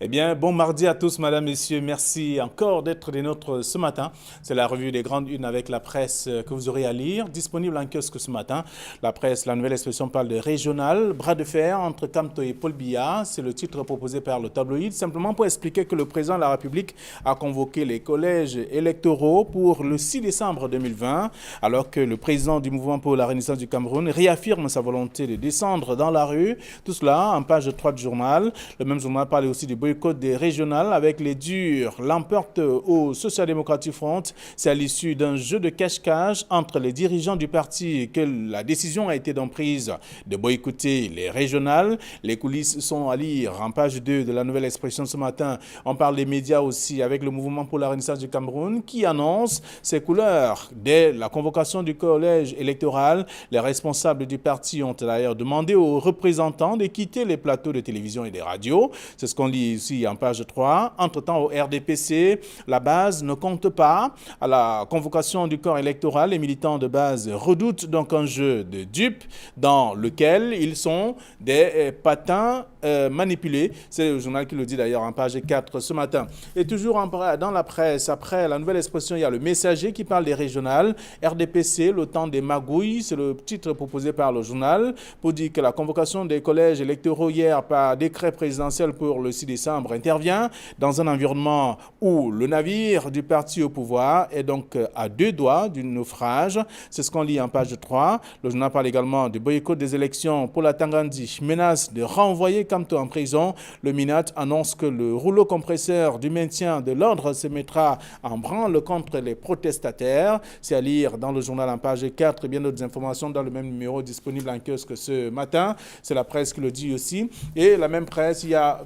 Eh bien, bon mardi à tous, mesdames, messieurs. Merci encore d'être des nôtres ce matin. C'est la revue des grandes unes avec la presse que vous aurez à lire, disponible en kiosque ce matin. La presse, la nouvelle expression parle de régional, bras de fer entre Kamto et Paul Biya. C'est le titre proposé par le tabloïd, simplement pour expliquer que le président de la République a convoqué les collèges électoraux pour le 6 décembre 2020, alors que le président du mouvement pour la Renaissance du Cameroun réaffirme sa volonté de descendre dans la rue. Tout cela en page 3 du journal. Le même journal parle aussi du boycott des régionales avec les durs. L'emporte au Social Front. C'est à l'issue d'un jeu de cache-cache entre les dirigeants du parti que la décision a été donc prise de boycotter les régionales. Les coulisses sont à lire en page 2 de la nouvelle expression ce matin. On parle des médias aussi avec le mouvement pour la Renaissance du Cameroun qui annonce ses couleurs. Dès la convocation du collège électoral, les responsables du parti ont d'ailleurs demandé aux représentants de quitter les plateaux de télévision et des radios. C'est ce qu'on lit ici en page 3. Entre-temps, au RDPC, la base ne compte pas. À la convocation du corps électoral, les militants de base redoutent donc un jeu de dupes dans lequel ils sont des patins manipulés. C'est le journal qui le dit d'ailleurs en page 4 ce matin. Et toujours dans la presse, après la nouvelle expression, il y a le messager qui parle des régionales. RDPC, le temps des magouilles, c'est le titre proposé par le journal pour dire que la convocation des collèges électoraux hier par décret présidentiel pour le 6 décembre intervient dans un environnement où le navire du parti au pouvoir est donc à deux doigts du naufrage. C'est ce qu'on lit en page 3. Le journal parle également du boycott des élections pour la Tangandi. Menace de renvoyer Kamto en prison. Le MINAT annonce que le rouleau compresseur du maintien de l'ordre se mettra en branle contre les protestataires. C'est à lire dans le journal en page 4 et bien d'autres informations dans le même numéro disponible en kiosque ce matin. C'est la presse qui le dit aussi. Et la même presse, il y a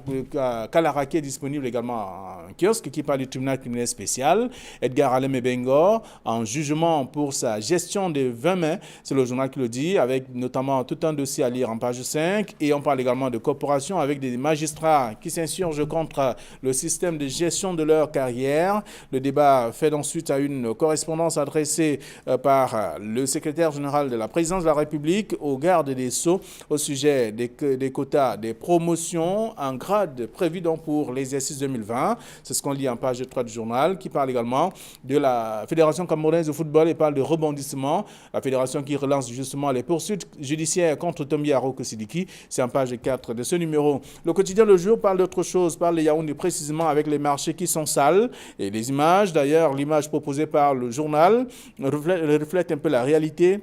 Kalarake disponible également en kiosque qui parle du tribunal criminel spécial. Edgar Alem Bengor en jugement pour sa gestion des 20 mai. C'est le journal qui le dit, avec notamment tout un dossier à lire en page 5. Et on parle également de coopération avec des magistrats qui s'insurgent contre le système de gestion de leur carrière. Le débat fait ensuite à une correspondance adressée par le secrétaire général de la présidence de la République au garde des Sceaux au sujet des quotas des promotions en grade prévus donc pour l'exercice 2020. C'est ce qu'on lit en page 3 du journal qui parle également de la Fédération camerounaise de football et parle de rebondissement. La fédération qui relance justement les poursuites judiciaires contre Tombi Aroko Sidiki. C'est en page 4 de ce numéro. Le quotidien Le Jour parle d'autre chose, parle de Yaoundé précisément avec les marchés qui sont sales et les images. D'ailleurs, l'image proposée par le journal reflète un peu la réalité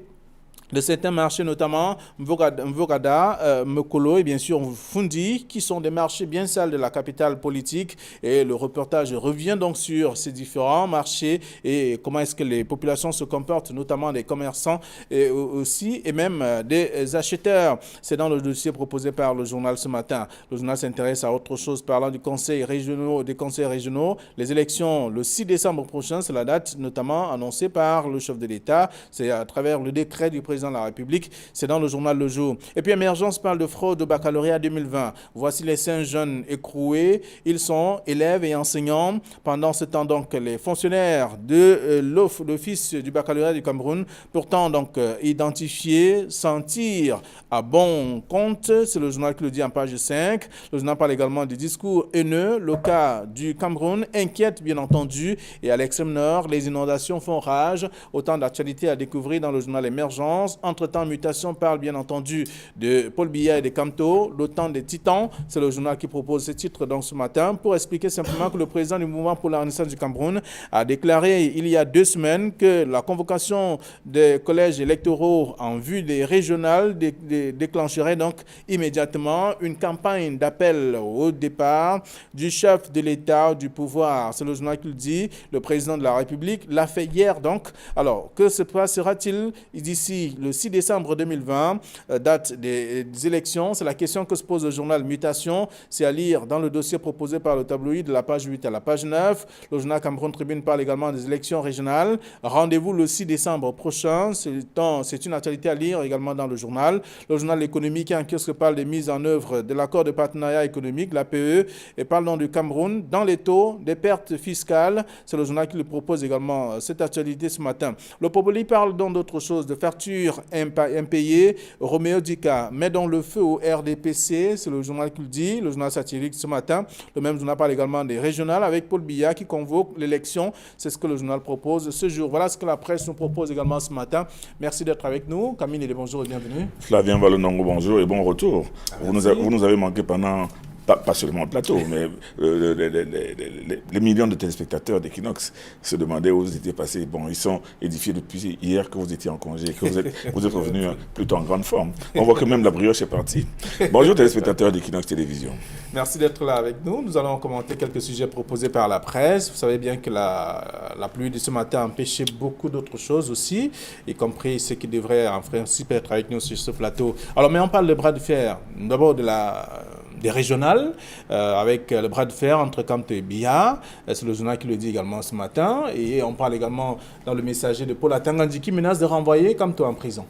de certains marchés, notamment Mvogada, Mekolo et bien sûr Fundi, qui sont des marchés bien sales de la capitale politique. Et le reportage revient donc sur ces différents marchés et comment est-ce que les populations se comportent, notamment des commerçants et aussi, et même des acheteurs. C'est dans le dossier proposé par le journal ce matin. Le journal s'intéresse à autre chose, parlant des conseils régionaux. Les élections le 6 décembre prochain, c'est la date notamment annoncée par le chef de l'État. C'est à travers le décret du président de la République, c'est dans le journal Le Jour. Et puis Émergence parle de fraude au baccalauréat 2020. Voici les 5 jeunes écroués. Ils sont élèves et enseignants. Pendant ce temps, donc, les fonctionnaires de l'Office du baccalauréat du Cameroun, pourtant donc identifiés, s'en tirent à bon compte. C'est le journal qui le dit en page 5. Le journal parle également du discours haineux. Le cas du Cameroun inquiète bien entendu. Et à l'extrême nord, les inondations font rage. Autant d'actualités à découvrir dans le journal Émergence. Entre-temps, Mutation parle bien entendu de Paul Biya et de Kamto, l'OTAN des Titans. C'est le journal qui propose ce titre donc ce matin pour expliquer simplement que le président du mouvement pour la Renaissance du Cameroun a déclaré il y a 2 semaines que la convocation des collèges électoraux en vue des régionales déclencherait donc immédiatement une campagne d'appel au départ du chef de l'État, du pouvoir. C'est le journal qui le dit. Le président de la République l'a fait hier donc. Alors, que se passera-t-il d'ici le 6 décembre 2020, date des élections? C'est la question que se pose le journal Mutation. C'est à lire dans le dossier proposé par le tabloïd de la page 8 à la page 9. Le journal Cameroun Tribune parle également des élections régionales. Rendez-vous le 6 décembre prochain. C'est une actualité à lire également dans le journal. Le journal économique en kiosque parle des mises en œuvre de l'accord de partenariat économique, l'APE, et parle donc du Cameroun dans les taux des pertes fiscales. C'est le journal qui le propose également cette actualité ce matin. Le Populi parle donc d'autre chose, de factures factures impayées. Roméo Dika met dans le feu au RDPC, c'est le journal qui le dit, le journal satirique ce matin. Le même journal parle également des régionales avec Paul Biya qui convoque l'élection. C'est ce que le journal propose ce jour. Voilà ce que la presse nous propose également ce matin. Merci d'être avec nous. Camille, bonjour et bienvenue. Flavien Valonongo, bonjour et bon retour. Vous nous avez manqué pendant... Pas seulement le plateau, mais les millions de téléspectateurs d'Equinox se demandaient où vous étiez passés. Bon, ils sont édifiés depuis hier que vous étiez en congé, que vous êtes revenus plutôt en grande forme. On voit que même la brioche est partie. Bonjour téléspectateurs d'Equinox Télévision. Merci d'être là avec nous. Nous allons commenter quelques sujets proposés par la presse. Vous savez bien que la pluie de ce matin a empêché beaucoup d'autres choses aussi, y compris ceux qui devraient en principe être avec nous sur ce plateau. Alors, mais on parle de bras de fer. D'abord des régionales, avec le bras de fer entre Kamto et Biya. C'est le journal qui le dit également ce matin. Et on parle également dans le messager de Paul Atangandji qui menace de renvoyer Kamto en prison.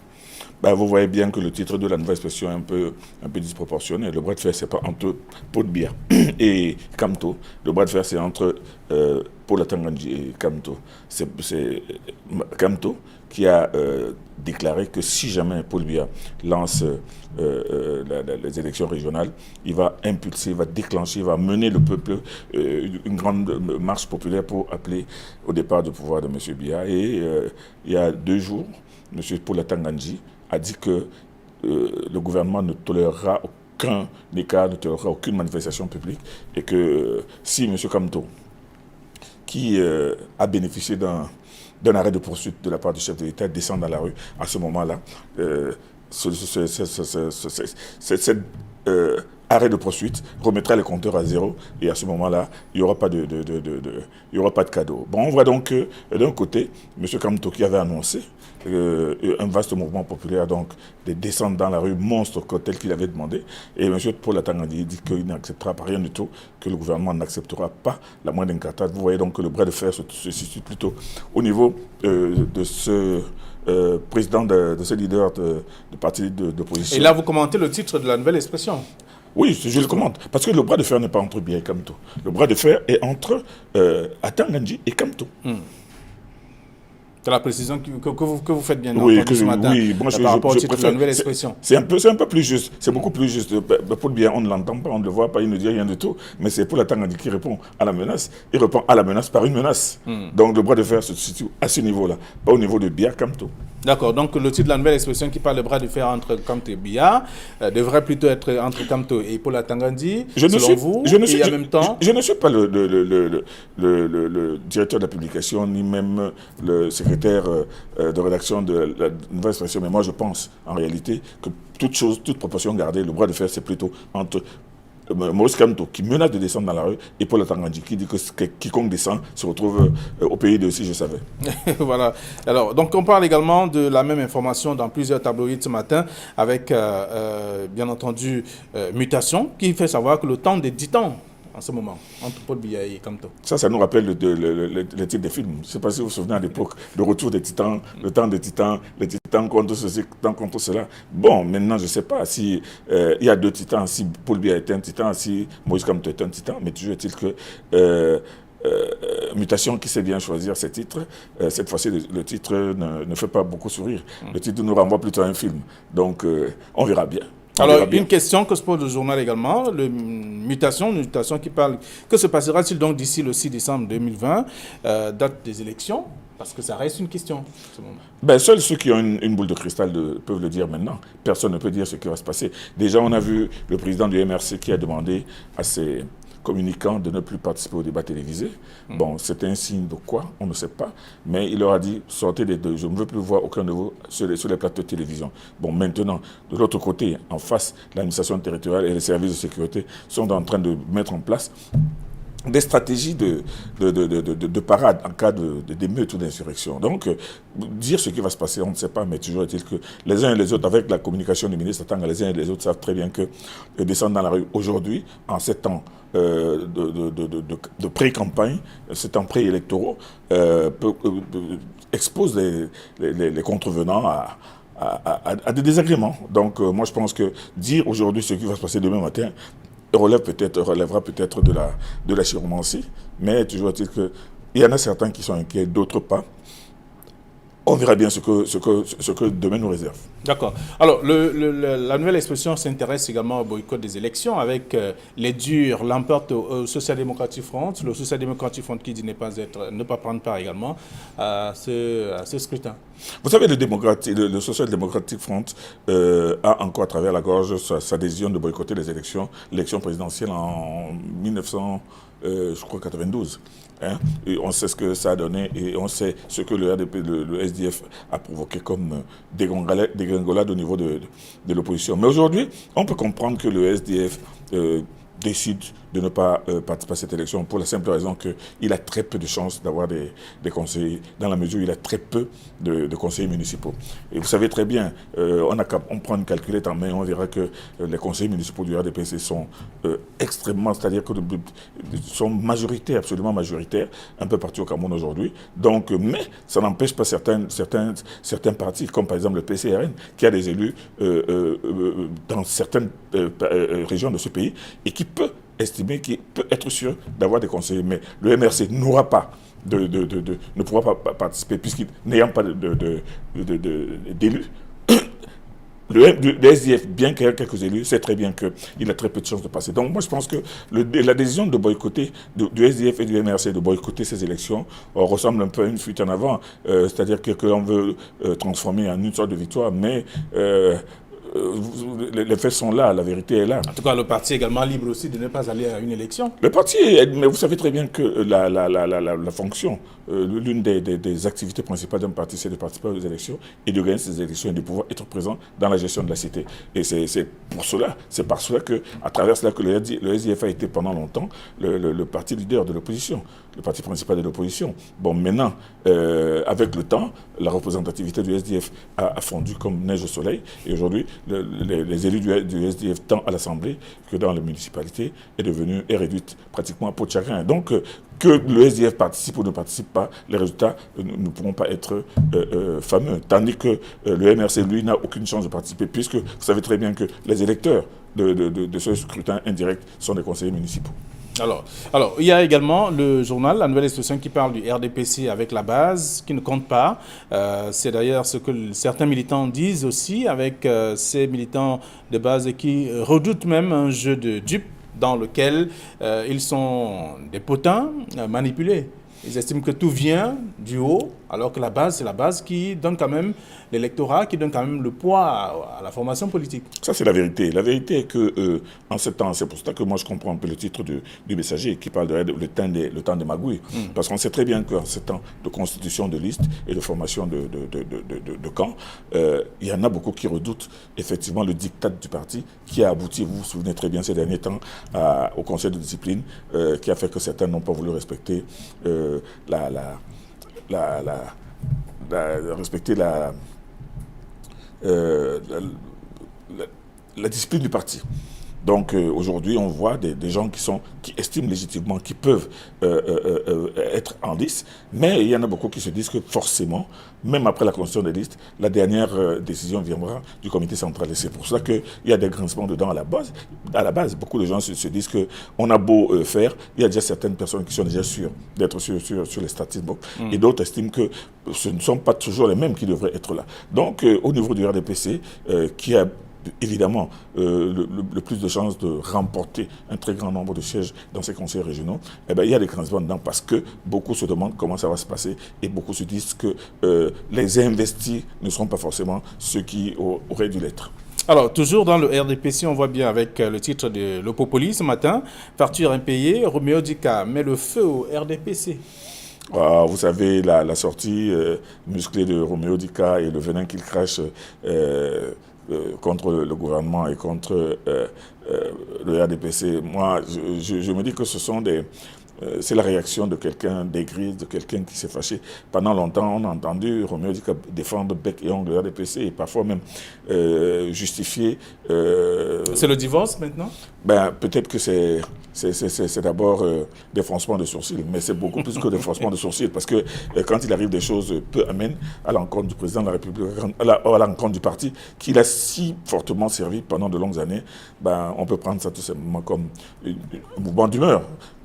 Vous voyez bien que le titre de la nouvelle expression est un peu disproportionné. Le bras de fer, ce n'est pas entre Paul Biya et Kamto. Le bras de fer, c'est entre Paul Atangandji et Kamto. C'est Kamto qui a déclaré que si jamais Paul Biya lance les élections régionales, il va impulser, il va déclencher, il va mener le peuple une grande marche populaire pour appeler au départ du pouvoir de M. Biya. Et il y a 2 jours, M. Paul Atangandji a dit que le gouvernement ne tolérera aucun écart, ne tolérera aucune manifestation publique et que si M. Kamto, qui a bénéficié d'un arrêt de poursuite de la part du chef de l'État, descend dans la rue, à ce moment-là, cet arrêt de poursuite remettra les compteurs à zéro et à ce moment-là, il n'y aura pas de cadeau. Bon, on voit donc que d'un côté, M. Kamto qui avait annoncé un vaste mouvement populaire, donc des descentes dans la rue monstres tel qu'il avait demandé, et M. Paul Atangandji dit qu'il n'acceptera pas rien du tout, que le gouvernement n'acceptera pas la moindre incartade. Vous voyez donc que le bras de fer se situe plutôt au niveau de ce président, de ce leader de parti d'opposition. Et là, vous commentez le titre de la nouvelle expression. Oui, je le commente. Parce que le bras de fer n'est pas entre Biya et Kamto. Le bras de fer est entre Atangandji et Kamto. C'est la précision que vous faites bien entendu ce matin par rapport au titre de la nouvelle expression. C'est un peu plus juste, c'est beaucoup plus juste. Pour Biya, on ne l'entend pas, on ne le voit pas, il ne dit rien du tout. Mais c'est pour Atangandji qui répond à la menace. Il répond à la menace par une menace. Donc le bras de fer se situe à ce niveau-là, pas au niveau de Biya-Kamto. D'accord, donc le titre de la nouvelle expression qui parle de bras de fer entre Kamto et Biya devrait plutôt être entre Kamto et Paul Atangandji, selon vous, et en même temps... Je ne suis pas le directeur de la publication, ni même le secrétaire de rédaction de la nouvelle expression, mais moi je pense en réalité que toute proportion gardée, le bras de fer c'est plutôt entre Maurice Kamto qui menace de descendre dans la rue et Paul Atangandji qui dit que quiconque descend se retrouve au pays de si je savais. Voilà. Alors, donc on parle également de la même information dans plusieurs tabloïds ce matin avec bien entendu Mutation qui fait savoir que le temps des titans en ce moment, entre Paul Biya et Kamto. Ça nous rappelle le titre des films. Je ne sais pas si vous vous souvenez à l'époque, le retour des titans, le temps des titans, les titans contre ceci, les titans contre cela. Bon, maintenant, je ne sais pas si il y a 2 titans, si Paul Biya est un titan, si Maurice Kamto est un titan, mais toujours est-il que Mutation qui sait bien choisir ses titres, cette fois-ci, le titre ne fait pas beaucoup sourire. Le titre nous renvoie plutôt à un film. Donc, on verra bien. Alors, une question que se pose le journal également, Mutation qui parle, que se passera-t-il donc d'ici le 6 décembre 2020, date des élections? Parce que ça reste une question. Seuls ceux qui ont une boule de cristal peuvent le dire maintenant. Personne ne peut dire ce qui va se passer. Déjà, on a vu le président du MRC qui a demandé à ses communicants de ne plus participer au débat télévisé. Bon, c'est un signe de quoi? On ne sait pas. Mais il leur a dit, sortez des deux. Je ne veux plus voir aucun de vous sur les plateaux de télévision. Bon, maintenant, de l'autre côté, en face, l'administration territoriale et les services de sécurité sont en train de mettre en place des stratégies de parade en cas d'émeute ou d'insurrection. Donc, dire ce qui va se passer, on ne sait pas, mais toujours est-il que les uns et les autres, avec la communication du ministre Atanga, les uns et les autres savent très bien que descendre dans la rue aujourd'hui, en ces temps de pré-campagne, ces temps pré-électoraux, expose les contrevenants à des désagréments. Donc, moi, je pense que dire aujourd'hui ce qui va se passer demain matin relèvera peut-être de la chiromancie, mais toujours est-il qu'il y en a certains qui sont inquiets, d'autres pas. on verra bien ce que demain nous réserve. D'accord. Alors, la nouvelle expression s'intéresse également au boycott des élections avec les durs l'emportent au Social Democratic Front, le Social Democratic Front qui dit ne pas prendre part également à ce scrutin. Vous savez, le Social Democratic Front a encore à travers la gorge sa décision de boycotter l'élection présidentielle en 1992. Hein? Et on sait ce que ça a donné et on sait ce que le SDF a provoqué comme dégringolade au niveau de l'opposition. Mais aujourd'hui, on peut comprendre que le SDF décide de ne pas participer à cette élection pour la simple raison qu'il a très peu de chances d'avoir des conseillers, dans la mesure où il a très peu de conseillers municipaux. Et vous savez très bien, on prend une calculette en main, on verra que les conseillers municipaux du RDPC sont extrêmement, c'est-à-dire que sont majoritaires, absolument majoritaires, un peu partout au Cameroun aujourd'hui. Donc, mais ça n'empêche pas certains partis, comme par exemple le PCRN, qui a des élus dans certaines régions de ce pays et qui peut estimer, qui peut être sûr d'avoir des conseillers. Mais le MRC n'aura pas ne pourra pas participer puisqu'il n'ayant pas d'élus. Le SDF, bien qu'il y ait quelques élus, sait très bien qu'il a très peu de chances de passer. Donc moi je pense que la décision de boycotter, du SDF et du MRC, de boycotter ces élections, ressemble un peu à une fuite en avant. C'est-à-dire qu'on veut transformer en une sorte de victoire, mais les faits sont là, la vérité est là. En tout cas, le parti est également libre aussi de ne pas aller à une élection. Le parti, mais vous savez très bien que la fonction, l'une des activités principales d'un parti, c'est de participer aux élections et de gagner ces élections et de pouvoir être présent dans la gestion de la cité. Et c'est par cela que, à travers cela que le SDF a été pendant longtemps le parti leader de l'opposition, le parti principal de l'opposition. Bon, maintenant, avec le temps, la représentativité du SDF a fondu comme neige au soleil. Et aujourd'hui, les élus du SDF, tant à l'Assemblée que dans les municipalités, est réduite pratiquement à peau de chagrin. Donc, que le SDF participe ou ne participe pas, les résultats ne pourront pas être fameux. Tandis que le MRC, lui, n'a aucune chance de participer, puisque vous savez très bien que les électeurs de ce scrutin indirect sont des conseillers municipaux. Alors, il y a également le journal, la nouvelle expression qui parle du RDPC avec la base, qui ne compte pas. C'est d'ailleurs ce que certains militants disent aussi, avec ces militants de base qui redoutent même un jeu de dupes dans lequel ils sont des potins manipulés. Ils estiment que tout vient du haut, alors que la base, c'est la base qui donne quand même l'électorat, qui donne quand même le poids à la formation politique. Ça, c'est la vérité. La vérité est que, en ce temps, c'est pour ça que moi, je comprends un peu le titre du messager qui parle le temps des magouilles. Parce qu'on sait très bien qu'en ce temps de constitution de liste et de formation de camps, il y en a beaucoup qui redoutent effectivement le diktat du parti qui a abouti, vous vous souvenez très bien ces derniers temps, au conseil de discipline, qui a fait que certains n'ont pas voulu respecter la discipline du parti. Donc aujourd'hui, on voit des gens qui estiment légitimement qu'ils peuvent être en liste, mais il y en a beaucoup qui se disent que forcément, même après la constitution des listes, la dernière décision viendra du comité central. Et c'est pour ça qu'il y a des grincements dedans à la base. Beaucoup de gens se disent qu'on a beau faire, il y a déjà certaines personnes qui sont déjà sûres d'être sur les statistiques, et d'autres estiment que ce ne sont pas toujours les mêmes qui devraient être là. Donc au niveau du RDPC, qui a évidemment le plus de chances de remporter un très grand nombre de sièges dans ces conseils régionaux, eh bien, il y a des grincements dedans parce que beaucoup se demandent comment ça va se passer et beaucoup se disent que les investis ne seront pas forcément ceux qui auraient dû l'être. Alors, toujours dans le RDPC, on voit bien avec le titre de l'Opopoli ce matin, facture impayée, Roméo Dika met le feu au RDPC. Vous savez, la sortie musclée de Roméo Dika et le venin qu'il crache contre le gouvernement et contre le RDPC, moi, je me dis que c'est la réaction de quelqu'un d'aigri, de quelqu'un qui s'est fâché. Pendant longtemps, on a entendu Roméo Dika défendre bec et ongle le RDPC et parfois même justifier... C'est le divorce maintenant? Peut-être que c'est d'abord des froncements de sourcils, mais c'est beaucoup plus que des froncements de sourcils, parce que quand il arrive des choses peu amènes à l'encontre du président de la République, à l'encontre du parti, qu'il a si fortement servi pendant de longues années, on peut prendre ça tout simplement comme un mouvement d'humeur.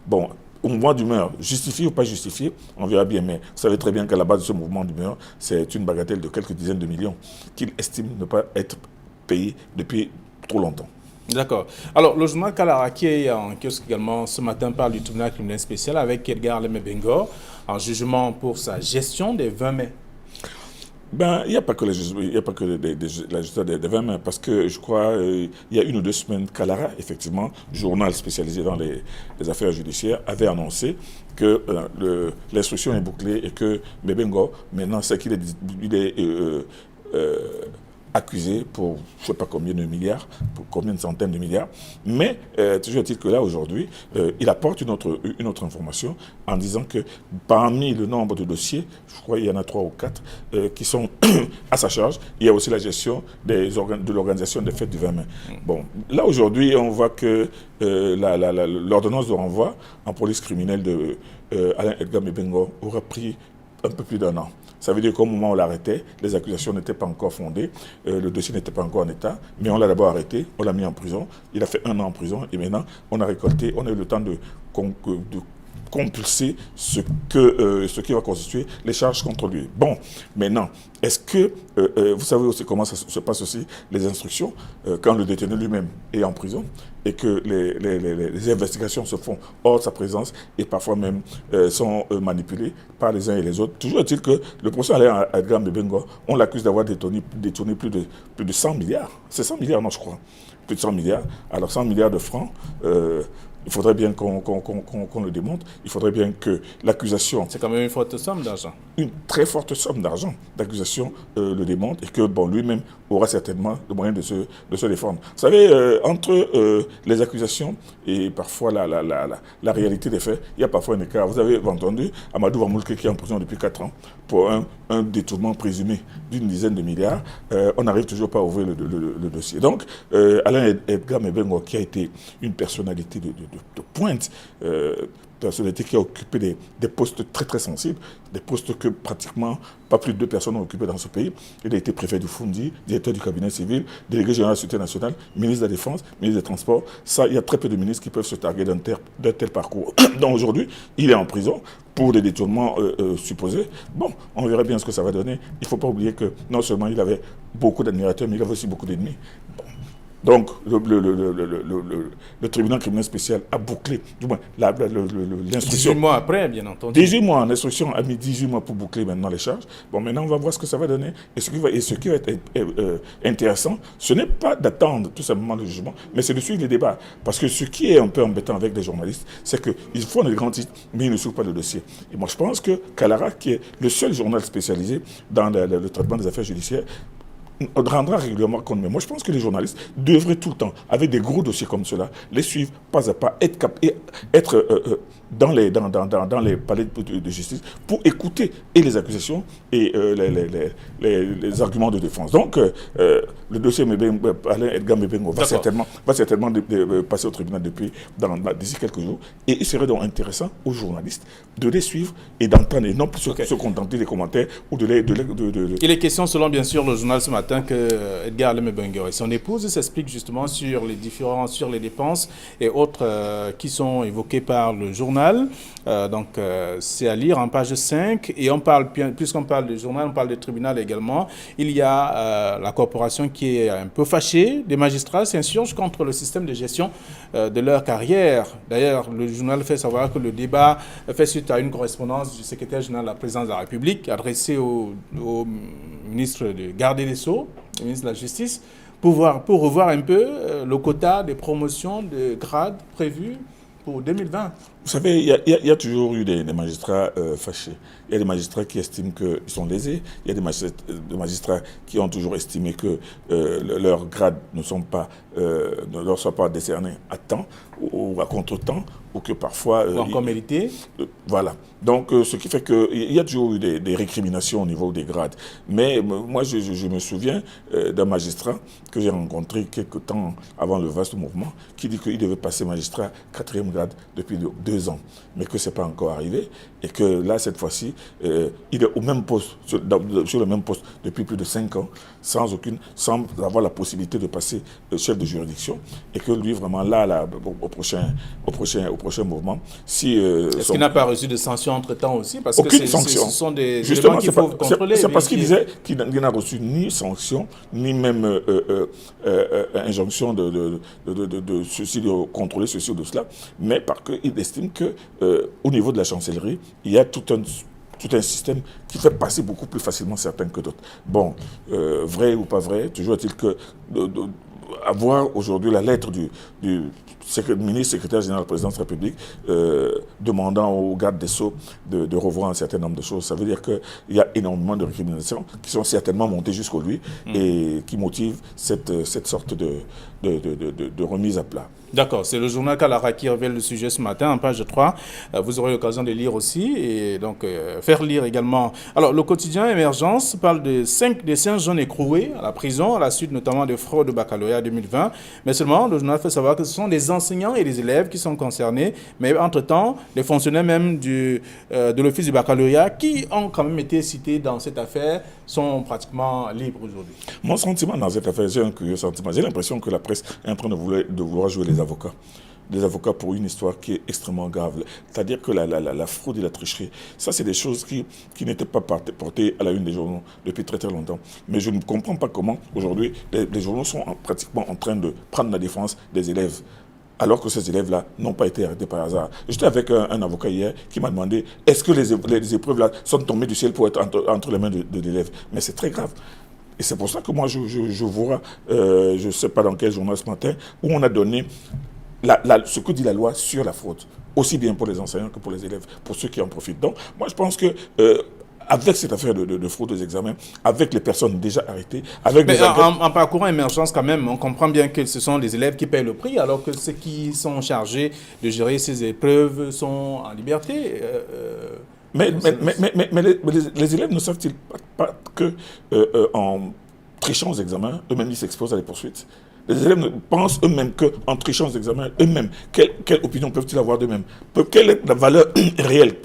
Bon, au mouvement d'humeur, justifié ou pas justifié, on verra bien. Mais vous savez très bien qu'à la base de ce mouvement d'humeur, c'est une bagatelle de quelques dizaines de millions qu'il estime ne pas être payé depuis trop longtemps. D'accord. Alors, le journal Kalara, qui est en kiosque également ce matin, parle du tribunal criminel spécial avec Edgar Leme Bengor en jugement pour sa gestion des 20 mai. Ben, il n'y a pas que la gestion des 20 mai, parce que je crois il y a 1 ou 2 semaines, Kalara, effectivement, journal spécialisé dans les affaires judiciaires, avait annoncé que l'instruction est bouclée et que Mebengo, maintenant, c'est qu'il est accusé pour je ne sais pas combien de milliards, pour combien de centaines de milliards. Mais toujours est-il que là, aujourd'hui, il apporte une autre information en disant que parmi le nombre de dossiers, je crois qu'il y en a 3 ou 4 qui sont à sa charge, il y a aussi la gestion de l'organisation des fêtes du 20 mai. Bon, là, aujourd'hui, on voit que l'ordonnance de renvoi en police criminelle de Alain Edgar Mebengo aura pris un peu plus d'1 an. Ça veut dire qu'au moment où on l'arrêtait, les accusations n'étaient pas encore fondées, le dossier n'était pas encore en état, mais on l'a d'abord arrêté, on l'a mis en prison, il a fait 1 an en prison, et maintenant, on a récolté, on a eu le temps de compulser ce qui va constituer les charges contre lui. Bon, maintenant, est-ce que, vous savez aussi comment ça se passe aussi, les instructions, quand le détenu lui-même est en prison, et que les investigations se font hors de sa présence, et parfois même sont manipulées par les uns et les autres. Toujours est-il que le procès Alain Edgar Mebengo, on l'accuse d'avoir détourné plus de 100 milliards. C'est 100 milliards, non, je crois. Plus de 100 milliards. Alors 100 milliards de francs, il faudrait bien qu'on le démontre. Il faudrait bien que l'accusation... C'est quand même une forte somme d'argent. Une très forte somme d'argent d'accusation le démontre et que bon, lui-même aura certainement le moyen de se défendre. Vous savez, entre les accusations et parfois la réalité des faits, il y a parfois un écart. Vous avez entendu Amadou Vamoulke qui est en prison depuis 4 ans pour un détournement présumé d'1 dizaine de milliards. On n'arrive toujours pas à ouvrir le dossier. Donc, Alain Edgar Mebengo, qui a été une personnalité de pointe, personnalité qui a occupé des postes très très sensibles, des postes que pratiquement pas plus de 2 personnes ont occupé dans ce pays. Il a été préfet du Fundi, directeur du cabinet civil, délégué général de la Sécurité nationale, ministre de la Défense, ministre des Transports. Ça, il y a très peu de ministres qui peuvent se targuer d'un tel parcours. Donc aujourd'hui, il est en prison pour des détournements supposés. Bon, on verra bien ce que ça va donner. Il ne faut pas oublier que non seulement il avait beaucoup d'admirateurs, mais il avait aussi beaucoup d'ennemis. Bon. Donc, le tribunal criminel spécial a bouclé, du moins, l'instruction. 18 mois après, bien entendu. 18 mois, l'instruction a mis 18 mois pour boucler maintenant les charges. Bon, maintenant, on va voir ce que ça va donner. Et ce qui va être intéressant, ce n'est pas d'attendre tout simplement le jugement, mais c'est de suivre les débats. Parce que ce qui est un peu embêtant avec les journalistes, c'est qu'ils font des grands titres, mais ils ne suivent pas le dossier. Et moi, je pense que Kalara, qui est le seul journal spécialisé dans le traitement des affaires judiciaires, rendra régulièrement compte. Mais moi, je pense que les journalistes devraient tout le temps, avec des gros dossiers comme cela, les suivre pas à pas, être dans les palais de justice pour écouter et les accusations et les arguments de défense. Donc, le dossier Alain Edgar Mebengo va certainement passer au tribunal d'ici quelques jours. Et il serait donc intéressant aux journalistes de les suivre et d'entendre et non plus se contenter des commentaires ou Il est question, selon bien sûr le journal ce matin, que Edgar Leme Bengor et son épouse s'expliquent justement sur les dépenses et autres qui sont évoquées par le journal. C'est à lire en page 5. Et puisqu'on parle du journal, on parle du tribunal également. Il y a la corporation qui est un peu fâchée. Des magistrats s'insurgent contre le système de gestion de leur carrière. D'ailleurs, le journal fait savoir que le débat fait suite à une correspondance du secrétaire général de la présidence de la République adressée au ministre de garde des Sceaux, le ministre de la Justice, pour revoir un peu le quota des promotions de grades prévues pour 2020. Vous savez, il y a toujours eu des magistrats fâchés. Il y a des magistrats qui estiment qu'ils sont lésés. Il y a des magistrats qui ont toujours estimé que leurs grades ne leur soient pas décernés à temps ou à contre-temps, ou que parfois... ou encore mérité. Voilà. Donc, ce qui fait qu'il y a toujours eu des récriminations au niveau des grades. Mais moi, je me souviens d'un magistrat que j'ai rencontré quelque temps avant le vaste mouvement, qui dit qu'il devait passer magistrat 4e grade depuis 2 ans, mais que ce n'est pas encore arrivé, et que là, cette fois-ci, il est au même poste, sur le même poste depuis plus de 5 ans, sans avoir la possibilité de passer chef de juridiction, et que lui, vraiment, là au prochain prochains mouvements. Si, Est-ce qu'il n'a pas reçu de sanctions entre-temps aussi? Parce aucune que sanction. Ce sont des Justement, éléments qu'il faut contrôler. C'est parce qu'il disait qu'il n'a reçu ni sanction, ni même injonction de ceci, de contrôler ceci ou de cela, mais parce qu'il estime qu'au niveau de la chancellerie, il y a tout un système qui fait passer beaucoup plus facilement certains que d'autres. Bon, vrai ou pas vrai, toujours est-il que avoir aujourd'hui la lettre du ministre secrétaire général de la présidence de la République demandant au garde des Sceaux de revoir un certain nombre de choses, ça veut dire qu'il y a énormément de récriminations qui sont certainement montées jusqu'au lui et qui motivent cette sorte de remise à plat. D'accord, c'est le journal Kalara qui révèle le sujet ce matin en page 3. Vous aurez l'occasion de lire aussi et donc faire lire également. Alors, le quotidien Émergence parle de 5 jeunes écroués à la prison à la suite notamment de fraude au baccalauréat 2020. Mais seulement, le journal fait savoir que ce sont des enseignants et des élèves qui sont concernés. Mais entre-temps, les fonctionnaires même de l'office du baccalauréat qui ont quand même été cités dans cette affaire sont pratiquement libres aujourd'hui. Mon sentiment dans cette affaire, j'ai un curieux sentiment. J'ai l'impression que la presse est en train de vouloir jouer les avocats. Des avocats pour une histoire qui est extrêmement grave. C'est-à-dire que la fraude et la tricherie, ça c'est des choses qui n'étaient pas portées à la une des journaux depuis très très longtemps. Mais je ne comprends pas comment aujourd'hui les journaux sont pratiquement en train de prendre la défense des élèves, alors que ces élèves-là n'ont pas été arrêtés par hasard. J'étais avec un avocat hier qui m'a demandé est-ce que les épreuves-là sont tombées du ciel pour être entre les mains de l'élève. Mais c'est très grave. Et c'est pour ça que moi, je vois, je ne sais pas dans quel journal ce matin, où on a donné ce que dit la loi sur la fraude, aussi bien pour les enseignants que pour les élèves, pour ceux qui en profitent. Donc, moi, je pense que avec cette affaire de fraude aux examens, avec les personnes déjà arrêtées, avec mais en parcourant Émergence quand même, on comprend bien que ce sont les élèves qui payent le prix, alors que ceux qui sont chargés de gérer ces épreuves sont en liberté. Mais les élèves ne savent-ils pas que en trichant aux examens, eux-mêmes ils s'exposent à des poursuites? Les élèves pensent eux-mêmes qu'en trichant aux examens, eux-mêmes, quelle opinion peuvent-ils avoir d'eux-mêmes? Quelle est la valeur réelle?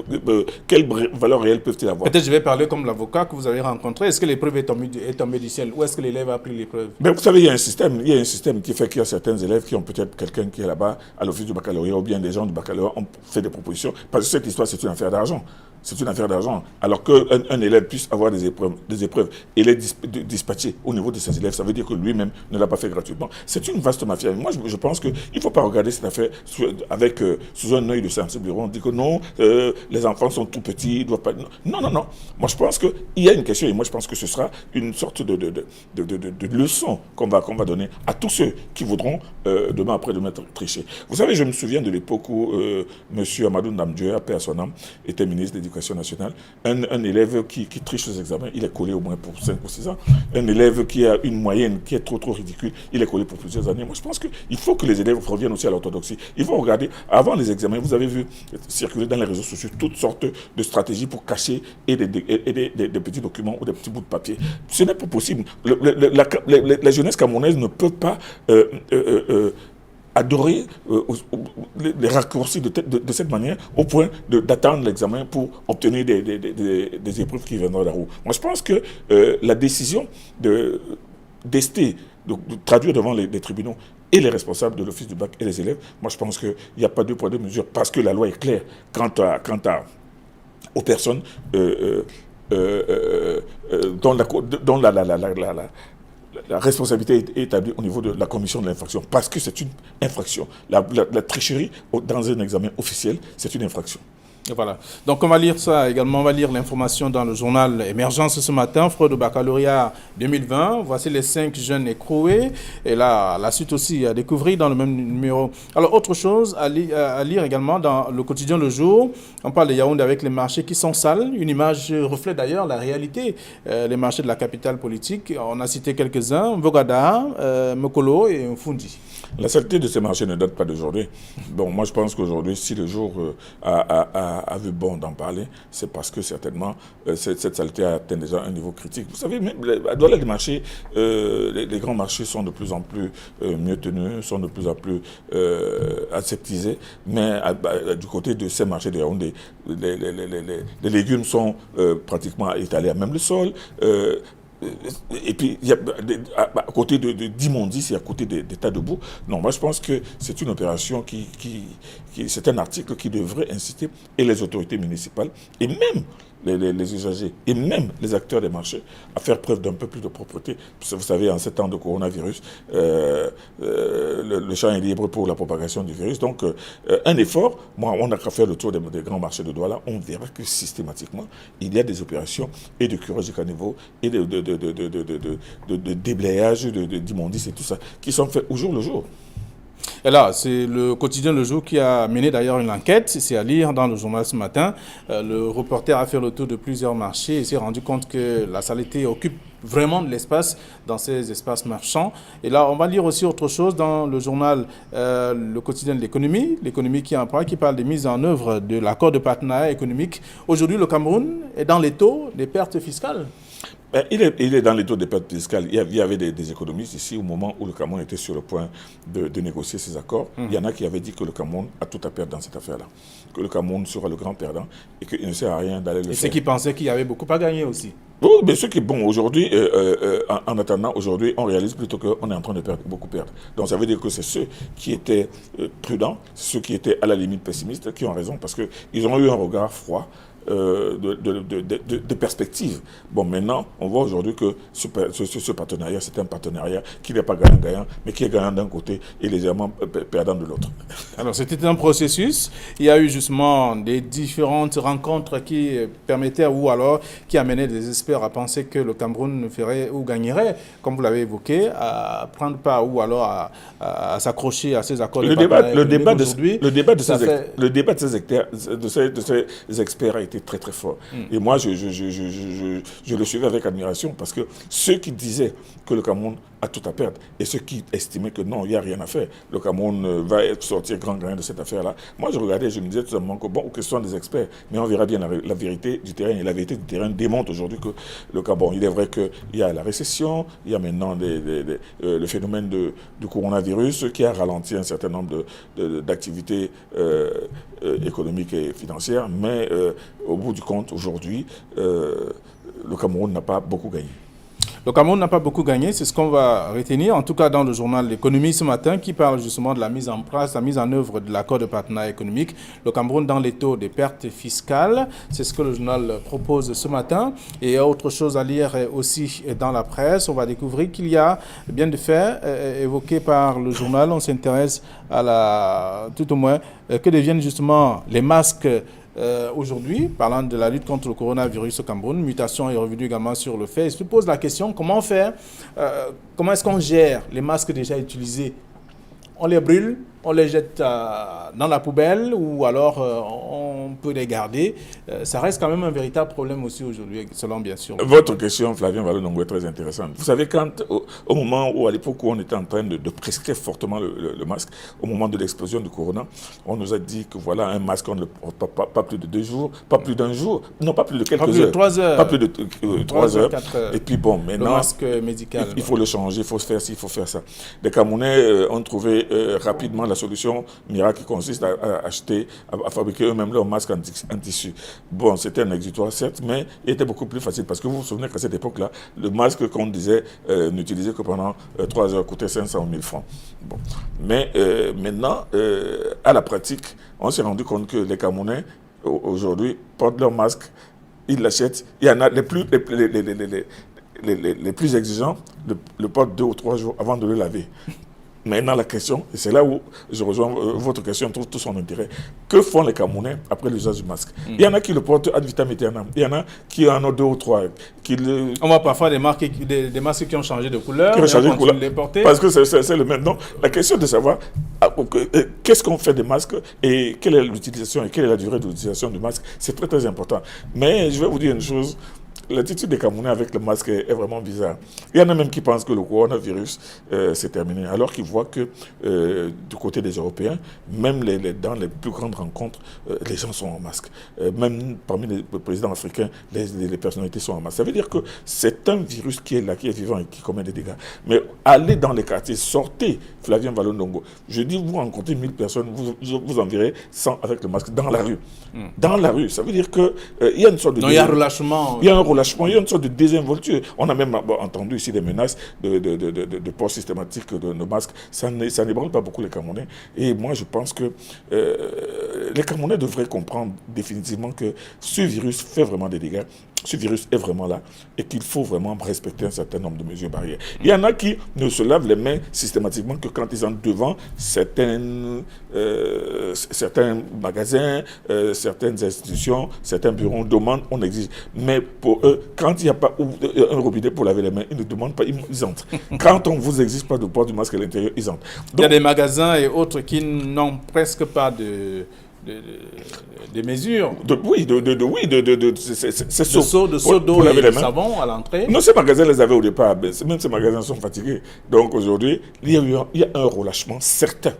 Quelle valeur réelle peuvent-ils avoir? Peut-être je vais parler comme l'avocat que vous avez rencontré. Est-ce que l'épreuve est tombée du ciel ou est-ce que l'élève a pris l'épreuve? Mais vous savez, il y a un système qui fait qu'il y a certains élèves qui ont peut-être quelqu'un qui est là-bas à l'office du baccalauréat ou bien des gens du baccalauréat ont fait des propositions. Parce que cette histoire, c'est une affaire d'argent. C'est une affaire d'argent. Alors qu'un élève puisse avoir des épreuves et les dispatcher au niveau de ses élèves, ça veut dire que lui-même ne l'a pas fait gratuitement. C'est une vaste mafia. Moi, je pense qu'il ne faut pas regarder cette affaire sous un œil de sensible. On dit que non, les enfants sont tout petits, ils doivent pas... Non. Moi, je pense qu'il y a une question et moi, je pense que ce sera une sorte de leçon qu'on va donner à tous ceux qui voudront demain après de mettre tricher. Vous savez, je me souviens de l'époque où M. Amadou Ndamdieu, paix à son âme, était ministre de l'Éducation nationale. Un élève qui triche aux examens, il est collé au moins pour 5 ou 6 ans. Un élève qui a une moyenne qui est trop ridicule, il est collé pour plusieurs années. Moi, je pense qu'il faut que les élèves reviennent aussi à l'orthodoxie. Ils vont regarder, avant les examens, vous avez vu circuler dans les réseaux sociaux toutes sortes de stratégies pour cacher des petits documents ou des petits bouts de papier. Ce n'est pas possible. La jeunesse camerounaise ne peut pas adorer les raccourcis de cette manière au point d'attendre l'examen pour obtenir des épreuves qui viendront de la roue. Moi, je pense que la décision d'ester, de traduire devant les tribunaux et les responsables de l'office du bac et les élèves, moi, je pense qu'il n'y a pas deux poids, deux mesures parce que la loi est claire quant aux personnes dont la responsabilité est établie au niveau de la commission de l'infraction, parce que c'est une infraction. La tricherie dans un examen officiel, c'est une infraction. Et voilà. Donc on va lire ça également, on va lire l'information dans le journal Émergence ce matin, fraude au baccalauréat 2020. Voici les 5 jeunes écroués. Et là, la suite aussi à découvrir dans le même numéro. Alors autre chose à lire également dans le quotidien Le Jour. On parle de Yaoundé avec les marchés qui sont sales. Une image reflète d'ailleurs la réalité. Les marchés de la capitale politique. On a cité quelques-uns, Vogada, Mokolo et Mfundi. La saleté de ces marchés ne date pas d'aujourd'hui. Bon, moi je pense qu'aujourd'hui, si le jour a vu bon d'en parler, c'est parce que certainement cette saleté a atteint déjà un niveau critique. Vous savez, même à Douala, les marchés, les grands marchés sont de plus en plus mieux tenus, sont de plus en plus aseptisés, mais du côté de ces marchés de Yaoundé, les légumes sont pratiquement étalés à même le sol. et puis, il y a, à côté d'immondices et à côté des tas de boue, non, moi je pense que c'est une opération c'est un article qui devrait inciter et les autorités municipales et même les usagers et même les acteurs des marchés à faire preuve d'un peu plus de propreté. Parce que vous savez, en ces temps de coronavirus, le champ est libre pour la propagation du virus. Donc, un effort, moi, on n'a qu'à faire le tour des grands marchés de Douala, on verra que systématiquement, il y a des opérations et de curage du caniveau et de déblayage d'immondices et tout ça qui sont faits au jour le jour. Et là, c'est le quotidien Le Jour qui a mené d'ailleurs une enquête, c'est à lire dans le journal ce matin. Le reporter a fait le tour de plusieurs marchés et s'est rendu compte que la saleté occupe vraiment de l'espace dans ces espaces marchands. Et là, on va lire aussi autre chose dans le journal le quotidien de l'économie qui en parle, qui parle des mises en œuvre de l'accord de partenariat économique. Aujourd'hui, le Cameroun est dans les taux des pertes fiscales. Il est dans les taux de pertes fiscales. Il y avait des économistes ici au moment où le Cameroun était sur le point de négocier ces accords. Il y en a qui avaient dit que le Cameroun a tout à perdre dans cette affaire-là, que le Cameroun sera le grand perdant et qu'il ne sert à rien d'aller le faire. Et ceux qui pensaient qu'il y avait beaucoup à gagner aussi. Oui, mais ceux qui, bon, aujourd'hui, en attendant, aujourd'hui, on réalise plutôt qu'on est en train de beaucoup perdre. Donc ça veut dire que c'est ceux qui étaient prudents, ceux qui étaient à la limite pessimistes, qui ont raison, parce qu'ils ont eu un regard froid. De perspective. Bon, maintenant, on voit aujourd'hui que ce partenariat, c'est un partenariat qui n'est pas gagnant-gagnant, mais qui est gagnant d'un côté et légèrement perdant de l'autre. Alors, c'était un processus. Il y a eu justement des différentes rencontres qui permettaient ou alors qui amenaient des experts à penser que le Cameroun ferait ou gagnerait, comme vous l'avez évoqué, à prendre part ou alors à s'accrocher à ces accords. Le débat de ces experts a été très très fort. Et moi, je le suivais avec admiration parce que ceux qui disaient que le Cameroun a tout à perdre et ceux qui estimaient que non, il n'y a rien à faire, le Cameroun va sortir grand gagnant de cette affaire-là. Moi, je regardais et je me disais tout simplement que bon, aux questions des experts, mais on verra bien la vérité du terrain. Et la vérité du terrain démontre aujourd'hui que le Cameroun, il est vrai qu'il y a la récession, il y a maintenant le phénomène du coronavirus qui a ralenti un certain nombre d'activités économiques et financières, mais au bout du compte, aujourd'hui, le Cameroun n'a pas beaucoup gagné. Le Cameroun n'a pas beaucoup gagné, c'est ce qu'on va retenir, en tout cas dans le journal L'économie ce matin, qui parle justement de la mise en place, la mise en œuvre de l'accord de partenariat économique. Le Cameroun dans les taux des pertes fiscales, c'est ce que le journal propose ce matin. Et il y a autre chose à lire aussi dans la presse. On va découvrir qu'il y a bien des faits évoqués par le journal. On s'intéresse à tout au moins, que deviennent justement les masques aujourd'hui, parlant de la lutte contre le coronavirus au Cameroun. Mutation est revenue également sur le fait. Il se pose la question, comment faire, comment est-ce qu'on gère les masques déjà utilisés? On les brûle, on les jette dans la poubelle ou alors on peut les garder. Ça reste quand même un véritable problème aussi aujourd'hui, selon bien sûr. Votre question, Flavien Valo-Ndongo, est très intéressante. Vous savez, au moment où, à l'époque où on était en train de prescrire fortement le masque, au moment de l'explosion du corona, on nous a dit que voilà, un masque, on ne le porte pas plus de 2 jours, pas plus d'1 jour, non, pas plus de quelques heures. Pas plus de 3 heures. Pas plus de 3 heures. 4 heures. Et puis bon, maintenant, le masque médical. Il faut le changer, il faut faire ci, il faut faire ça. Les Camerounais ont trouvé rapidement la solution miracle qui consiste à acheter, à fabriquer eux-mêmes leurs masques en tissu. Bon, c'était un exutoire, certes, mais il était beaucoup plus facile parce que vous vous souvenez qu'à cette époque-là, le masque qu'on disait n'utilisait que pendant 3 heures coûtait 500 000 francs. Bon. Mais maintenant, à la pratique, on s'est rendu compte que les Camerounais, aujourd'hui, portent leurs masques, ils l'achètent. Il y en a les plus exigeants, le portent 2 ou 3 jours avant de le laver. Maintenant, la question, et c'est là où je rejoins votre question, trouve tout son intérêt. Que font les Camerounais après l'usage du masque? Il y en a qui le portent ad vitam aeternam. Il y en a qui en ont 2 ou 3. On voit parfois des masques qui ont changé de couleur. Qui ont changé de couleur. Les porter. Parce que c'est le même. Donc, la question de savoir qu'est-ce qu'on fait des masques et quelle est l'utilisation et quelle est la durée de l'utilisation du masque, c'est très très important. Mais je vais vous dire une chose. L'attitude des Camerounais avec le masque est vraiment bizarre. Il y en a même qui pensent que le coronavirus c'est terminé, alors qu'ils voient que du côté des Européens, même dans les plus grandes rencontres, les gens sont en masque. Même parmi les présidents africains, les personnalités sont en masque. Ça veut dire que c'est un virus qui est là, qui est vivant et qui commet des dégâts. Mais allez dans les quartiers, sortez, Flavien Valo-Ndongo. Je dis, vous rencontrez 1000 personnes, vous en verrez 100 avec le masque dans la rue. Dans la rue, ça veut dire qu'il y a une sorte de... Non, il y a un relâchement. Il y a un relâchement, il y a une sorte de désinvolture. On a même entendu ici des menaces de port systématique de nos masques. Ça n'ébranle pas beaucoup les Camerounais. Et moi, je pense que les Camerounais devraient comprendre définitivement que ce virus fait vraiment des dégâts. Ce virus est vraiment là et qu'il faut vraiment respecter un certain nombre de mesures barrières. Il y en a qui ne se lavent les mains systématiquement que quand ils entrent devant certains magasins, certaines institutions, certains bureaux. On demande, on exige. Mais pour eux, quand il n'y a pas un robinet pour laver les mains, ils ne demandent pas, ils entrent. Quand on ne vous exige pas de port du masque à l'intérieur, ils entrent. Donc, il y a des magasins et autres qui n'ont presque pas des mesures. C'est seau d'eau et de savon à l'entrée. Non, ces magasins les avaient au départ. Même ces magasins sont fatigués. Donc aujourd'hui, il y a un relâchement certain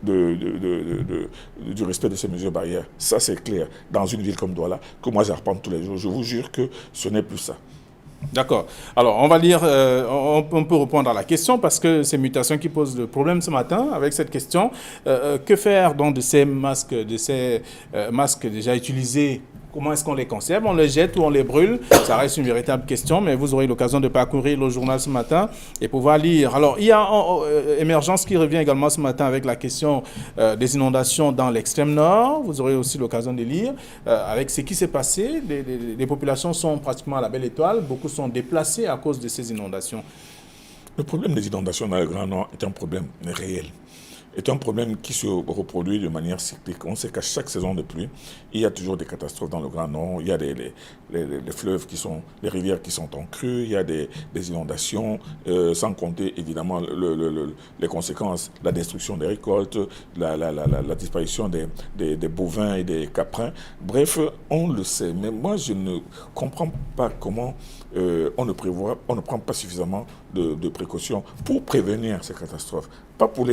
du respect de ces mesures barrières. Ça, c'est clair. Dans une ville comme Douala, que moi j'arpente tous les jours, je vous jure que ce n'est plus ça. D'accord. Alors, on va lire, on peut répondre à la question parce que c'est Mutation qui pose le problème ce matin avec cette question. Que faire donc de ces masques déjà utilisés? Comment est-ce qu'on les conserve? On les jette ou on les brûle? Ça reste une véritable question, mais vous aurez l'occasion de parcourir le journal ce matin et pouvoir lire. Alors, il y a Émergence qui revient également ce matin avec la question des inondations dans l'extrême nord. Vous aurez aussi l'occasion de lire avec ce qui s'est passé. Les populations sont pratiquement à la belle étoile. Beaucoup sont déplacés à cause de ces inondations. Le problème des inondations dans le Grand Nord est un problème réel. Est un problème qui se reproduit de manière cyclique. On sait qu'à chaque saison de pluie, il y a toujours des catastrophes dans le Grand Nord. Il y a les fleuves les rivières qui sont en crue, il y a des inondations, sans compter évidemment les conséquences, la destruction des récoltes, la disparition des bovins et des caprins. Bref, on le sait. Mais moi, je ne comprends pas comment on ne prend pas suffisamment de précautions pour prévenir ces catastrophes. Pas pour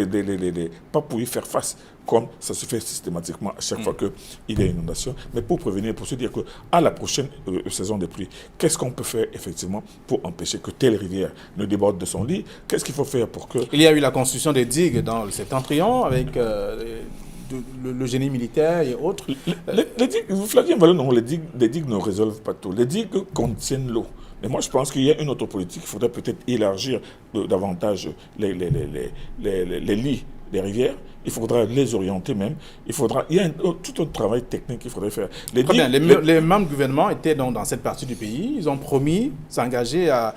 pas pour y faire face, comme ça se fait systématiquement à chaque fois qu'il y a une inondation, mais pour prévenir, pour se dire qu'à la prochaine saison de pluie, qu'est-ce qu'on peut faire effectivement pour empêcher que telle rivière ne déborde de son lit? Qu'est-ce qu'il faut faire pour que... Il y a eu la construction des digues dans le septentrion avec le génie militaire et autres. Les digues, Flavien Vallon, non, les digues ne résolvent pas tout. Les digues contiennent l'eau. Mais moi, je pense qu'il y a une autre politique. Il faudrait peut-être élargir davantage les lits des rivières. Il faudra les orienter même. Il y a tout un travail technique qu'il faudrait faire. Les membres du gouvernement étaient dans cette partie du pays. Ils ont promis, s'engager à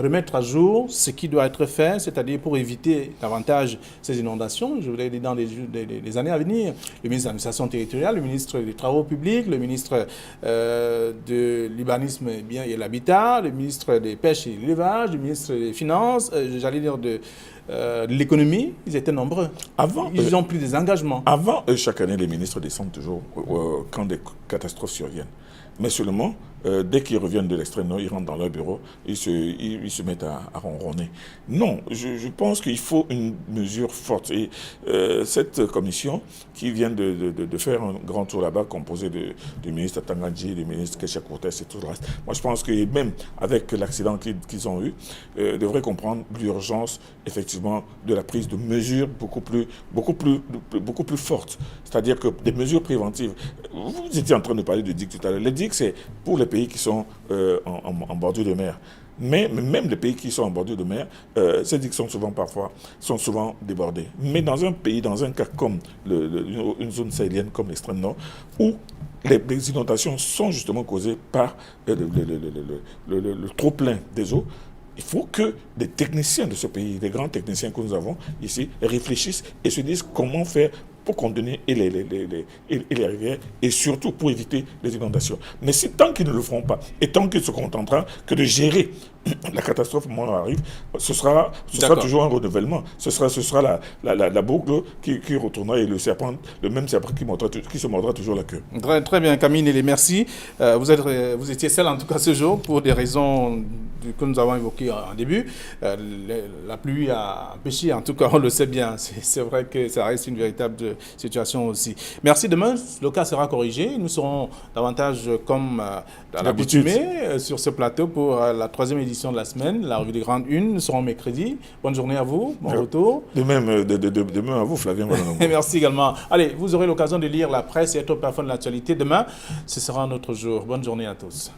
remettre à jour ce qui doit être fait, c'est-à-dire pour éviter davantage ces inondations. Je voudrais dire dans les années à venir. Le ministre de l'administration territoriale, le ministre des Travaux publics, le ministre de l'urbanisme et l'habitat, le ministre des Pêches et de l'élevage, le ministre des Finances, j'allais dire de l'économie, ils étaient nombreux. Ils ont pris des engagements. Avant, chaque année, les ministres descendent toujours quand des catastrophes surviennent. Mais seulement, dès qu'ils reviennent de l'extrême nord, ils rentrent dans leur bureau, ils se mettent à ronronner. Non, je pense qu'il faut une mesure forte. Et cette commission qui vient de faire un grand tour là-bas, composée du ministre Tangandji, du ministre Kesha Cortés et tout le reste, moi je pense que même avec l'accident qu'ils ont eu, devrait comprendre l'urgence, effectivement, de la prise de mesures beaucoup plus fortes. C'est-à-dire que des mesures préventives. Vous étiez en train de parler de digues tout à l'heure. Les digues, c'est pour les pays qui sont en bordure de mer. Mais même les pays qui sont en bordure de mer, ces digues sont souvent débordées. Mais dans un pays, dans un cas comme une zone sahélienne comme l'extrême nord, où les inondations sont justement causées par le trop-plein des eaux, il faut que des techniciens de ce pays, des grands techniciens que nous avons ici, réfléchissent et se disent comment faire pour contenir les rivières et surtout pour éviter les inondations. Mais tant qu'ils ne le feront pas et tant qu'ils se contenteront que de gérer la catastrophe au moment où elle arrive, ce sera toujours un renouvellement. Ce sera la boucle qui retournera et le même serpent qui se mordra toujours la queue. Très, très bien, Camille Nélé, merci. Vous étiez seul en tout cas ce jour pour des raisons que nous avons évoquées en début. La pluie a empêché, en tout cas on le sait bien. C'est vrai que ça reste une véritable situation aussi. Merci. Demain, le cas sera corrigé. Nous serons davantage comme à l'accoutumée sur ce plateau pour la 3e édition de la semaine, la revue des grandes unes. Nous serons mercredi. Bonne journée à vous, bon retour. De même à vous, Flavien. Merci également. Allez, vous aurez l'occasion de lire la presse et autres parfums de l'actualité. Demain, ce sera un autre jour. Bonne journée à tous.